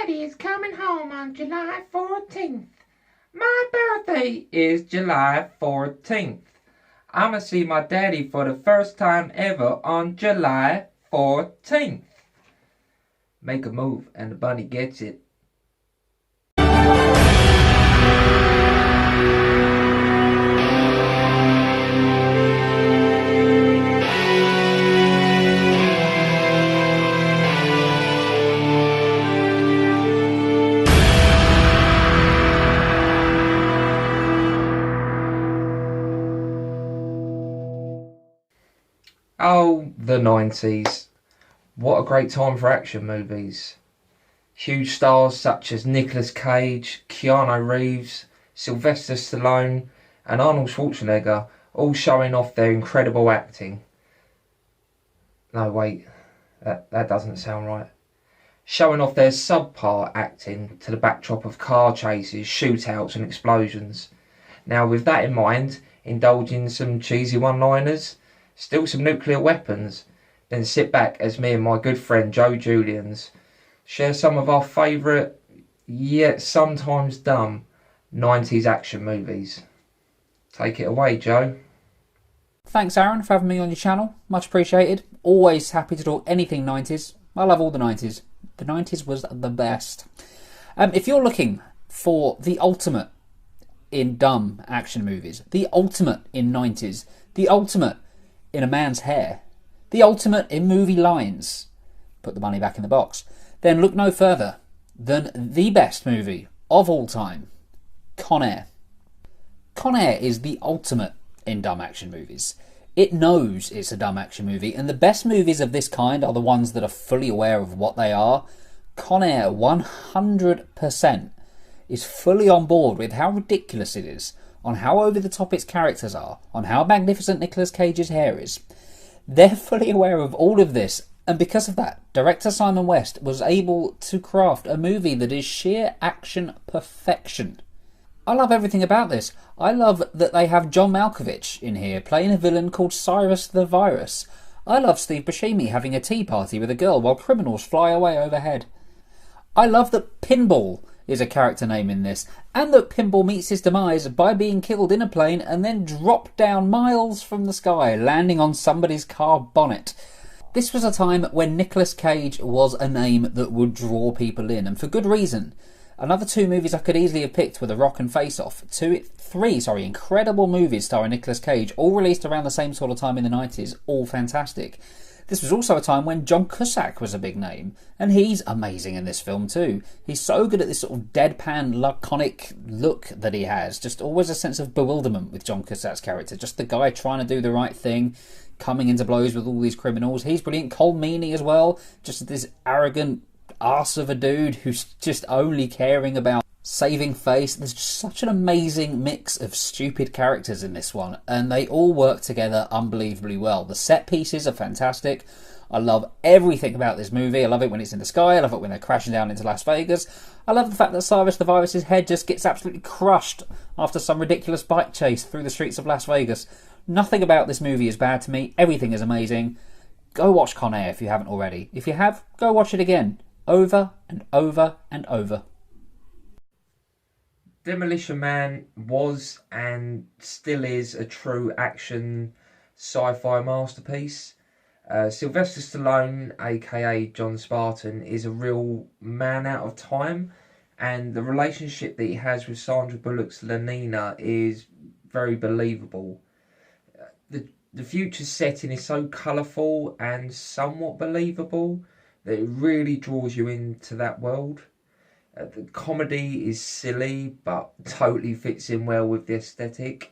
daddy is coming home on July 14th. My birthday is July 14th. I'ma see my daddy for the first time ever on July 14th. Make a move and the bunny gets it. Oh, the 90s. What a great time for action movies. Huge stars such as Nicolas Cage, Keanu Reeves, Sylvester Stallone and Arnold Schwarzenegger all showing off their incredible acting. No, wait, that doesn't sound right. Showing off their subpar acting to the backdrop of car chases, shootouts and explosions. Now with that in mind, indulge in some cheesy one-liners, still some nuclear weapons, then sit back as me and my good friend Joe Julians share some of our favourite, yet sometimes dumb, 90s action movies. Take it away, Joe. Thanks, Aaron, for having me on your channel. Much appreciated. Always happy to talk anything 90s. I love all the 90s. The 90s was the best. If you're looking for the ultimate in dumb action movies, the ultimate in 90s, the ultimate in a man's hair, the ultimate in movie lines, put the money back in the box, then look no further than the best movie of all time, Con Air. Con Air is the ultimate in dumb action movies. It knows it's a dumb action movie, and the best movies of this kind are the ones that are fully aware of what they are. Con Air 100% is fully on board with how ridiculous it is, on how over the top its characters are, on how magnificent Nicolas Cage's hair is. They're fully aware of all of this, and because of that, director Simon West was able to craft a movie that is sheer action perfection. I love everything about this. I love that they have John Malkovich in here playing a villain called Cyrus the Virus. I love Steve Buscemi having a tea party with a girl while criminals fly away overhead. I love that Pinball is a character name in this, and that Pinball meets his demise by being killed in a plane and then dropped down miles from the sky, landing on somebody's car bonnet. This was a time when Nicolas Cage was a name that would draw people in, and for good reason. Another two movies I could easily have picked were The Rock and Face Off. Three incredible movies starring Nicolas Cage, all released around the same sort of time in the 90s, all fantastic. This was also a time when John Cusack was a big name, and he's amazing in this film too. He's so good at this sort of deadpan, laconic look that he has. Just always a sense of bewilderment with John Cusack's character. Just the guy trying to do the right thing, coming into blows with all these criminals. He's brilliant. Cole Meany as well. Just this arrogant arse of a dude who's just only caring about saving face. There's just such an amazing mix of stupid characters in this one, and they all work together unbelievably well. The set pieces are fantastic. I love everything about this movie. I love it when it's in the sky. I love it when they're crashing down into Las Vegas. I love the fact that Cyrus the Virus's head just gets absolutely crushed after some ridiculous bike chase through the streets of Las Vegas. Nothing about this movie is bad to me. Everything is amazing. Go watch Con Air if you haven't already. If you have, go watch it again. Over and over and over. Demolition Man was and still is a true action sci-fi masterpiece. Sylvester Stallone, aka John Spartan, is a real man out of time, and the relationship that he has with Sandra Bullock's Lenina is very believable. The future setting is so colourful and somewhat believable that it really draws you into that world. The comedy is silly but totally fits in well with the aesthetic,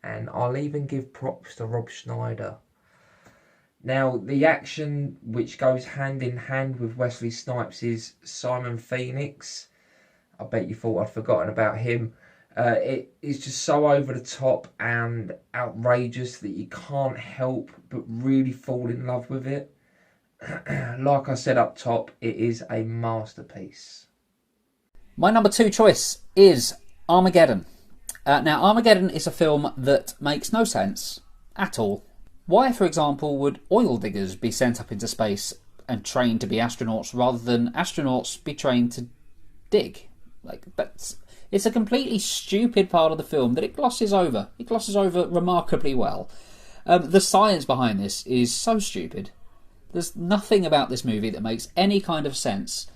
and I'll even give props to Rob Schneider. Now, the action, which goes hand in hand with Wesley Snipes' Simon Phoenix, I bet you thought I'd forgotten about him. It is just so over the top and outrageous that you can't help but really fall in love with it. Like I said up top, it is a masterpiece. My number two choice is Armageddon. Now, Armageddon is a film that makes no sense at all. Why, for example, would oil diggers be sent up into space and trained to be astronauts rather than astronauts be trained to dig. Like, it's a completely stupid part of the film that it glosses over. It glosses over remarkably well. The science behind this is so stupid. There's nothing about this movie that makes any kind of sense.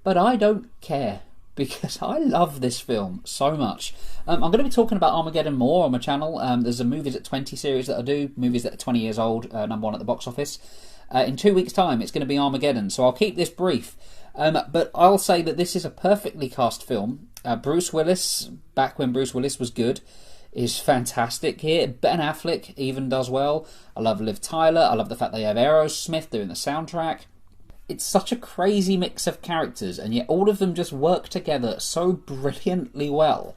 But I don't care, because I love this film so much. I'm going to be talking about Armageddon more on my channel. There's a Movies at 20 series that I do, movies that are 20 years old, number 1 at the box office. In 2 weeks' time, it's going to be Armageddon, so I'll keep this brief. But I'll say that this is a perfectly cast film. Bruce Willis, back when Bruce Willis was good, is fantastic here. Ben Affleck even does well. I love Liv Tyler. I love the fact they have Aerosmith doing the soundtrack. It's such a crazy mix of characters, and yet all of them just work together so brilliantly well.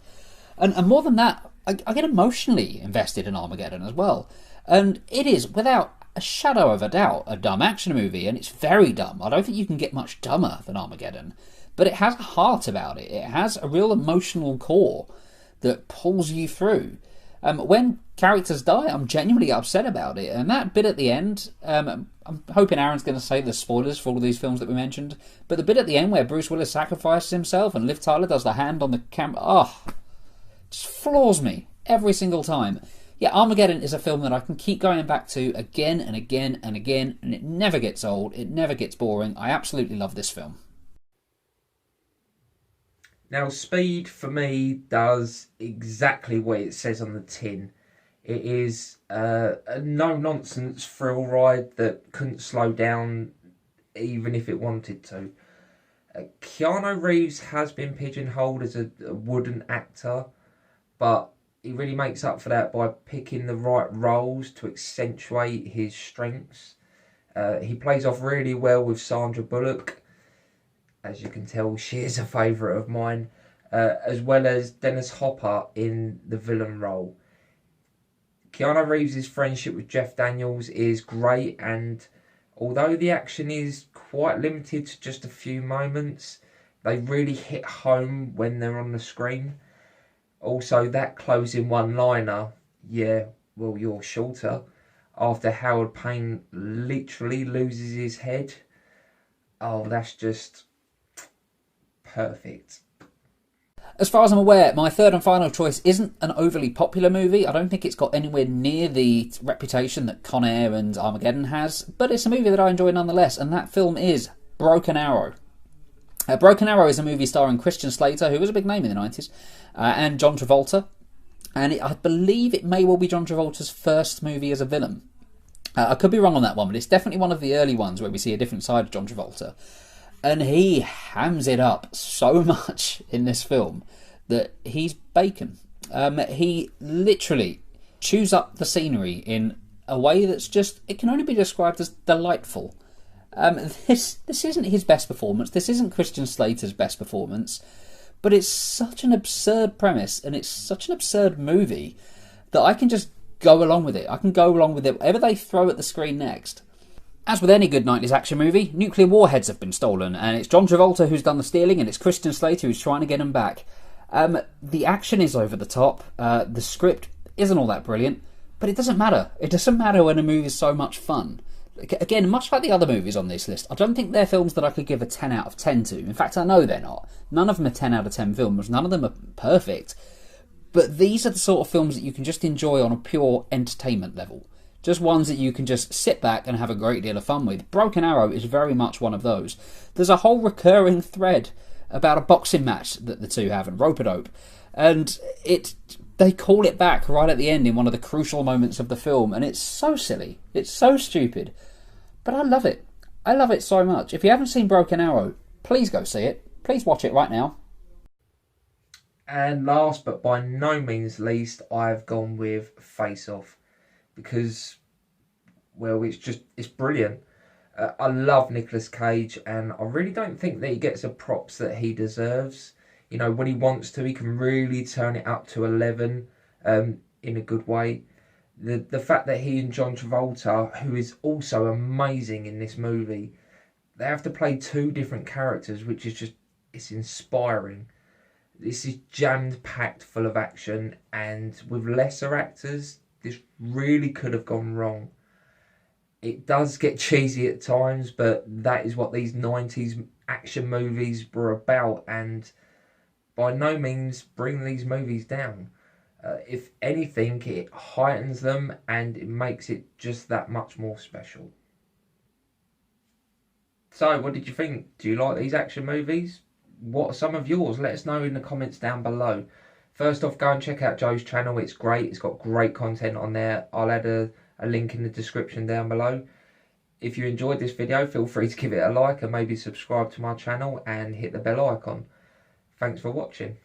And more than that, I get emotionally invested in Armageddon as well. And it is, without a shadow of a doubt, a dumb action movie, and it's very dumb. I don't think you can get much dumber than Armageddon. But it has a heart about it. It has a real emotional core that pulls you through. When characters die, I'm genuinely upset about it. And that bit at the end, I'm hoping Aaron's going to say the spoilers for all of these films that we mentioned, but the bit at the end where Bruce Willis sacrifices himself and Liv Tyler does the hand on the camera, just floors me every single time. Yeah, Armageddon is a film that I can keep going back to again and again and again, and it never gets old, it never gets boring. I absolutely love this film. Now, Speed, for me, does exactly what it says on the tin. It is a no-nonsense thrill ride that couldn't slow down even if it wanted to. Keanu Reeves has been pigeonholed as a wooden actor, but he really makes up for that by picking the right roles to accentuate his strengths. He plays off really well with Sandra Bullock. As you can tell, she is a favourite of mine, as well as Dennis Hopper in the villain role. Keanu Reeves' friendship with Jeff Daniels is great, and although the action is quite limited to just a few moments, they really hit home when they're on the screen. Also, that closing one-liner, yeah, well, you're shorter, after Howard Payne literally loses his head. Oh, that's just perfect. As far as I'm aware, my third and final choice isn't an overly popular movie. I don't think it's got anywhere near the reputation that Con Air and Armageddon has, but it's a movie that I enjoy nonetheless, and that film is Broken Arrow. Broken Arrow is a movie starring Christian Slater, who was a big name in the 90s, and John Travolta, and I believe it may well be John Travolta's first movie as a villain. I could be wrong on that one, but it's definitely one of the early ones where we see a different side of John Travolta. And he hams it up so much in this film that he's bacon. He literally chews up the scenery in a way that's just, it can only be described as delightful. This isn't his best performance. This isn't Christian Slater's best performance. But it's such an absurd premise, and it's such an absurd movie that I can just go along with it. I can go along with it, whatever they throw at the screen next. As with any good 90s action movie, nuclear warheads have been stolen, and it's John Travolta who's done the stealing, and it's Christian Slater who's trying to get them back. The action is over the top, the script isn't all that brilliant, but it doesn't matter. It doesn't matter when a movie is so much fun. Again, much like the other movies on this list, I don't think they're films that I could give a 10 out of 10 to. In fact, I know they're not. None of them are 10 out of 10 films. None of them are perfect. But these are the sort of films that you can just enjoy on a pure entertainment level. Just ones that you can just sit back and have a great deal of fun with. Broken Arrow is very much one of those. There's a whole recurring thread about a boxing match that the two have in rope-a-dope. And they call it back right at the end in one of the crucial moments of the film. And it's so silly. It's so stupid. But I love it. I love it so much. If you haven't seen Broken Arrow, please go see it. Please watch it right now. And last but by no means least, I've gone with Face Off. Because, well, it's brilliant. I love Nicolas Cage, and I really don't think that he gets the props that he deserves. You know, when he wants to, he can really turn it up to 11 in a good way. The fact that he and John Travolta, who is also amazing in this movie, they have to play two different characters, which is just, it's inspiring. This is jammed-packed full of action, and with lesser actors, this really could have gone wrong. It does get cheesy at times, but that is what these 90s action movies were about, and by no means bring these movies down. If anything, it heightens them and it makes it just that much more special. So, what did you think? Do you like these action movies? What are some of yours? Let us know in the comments down below. First off, go and check out Joe's channel. It's great. It's got great content on there. I'll add a link in the description down below. If you enjoyed this video, feel free to give it a like and maybe subscribe to my channel and hit the bell icon. Thanks for watching.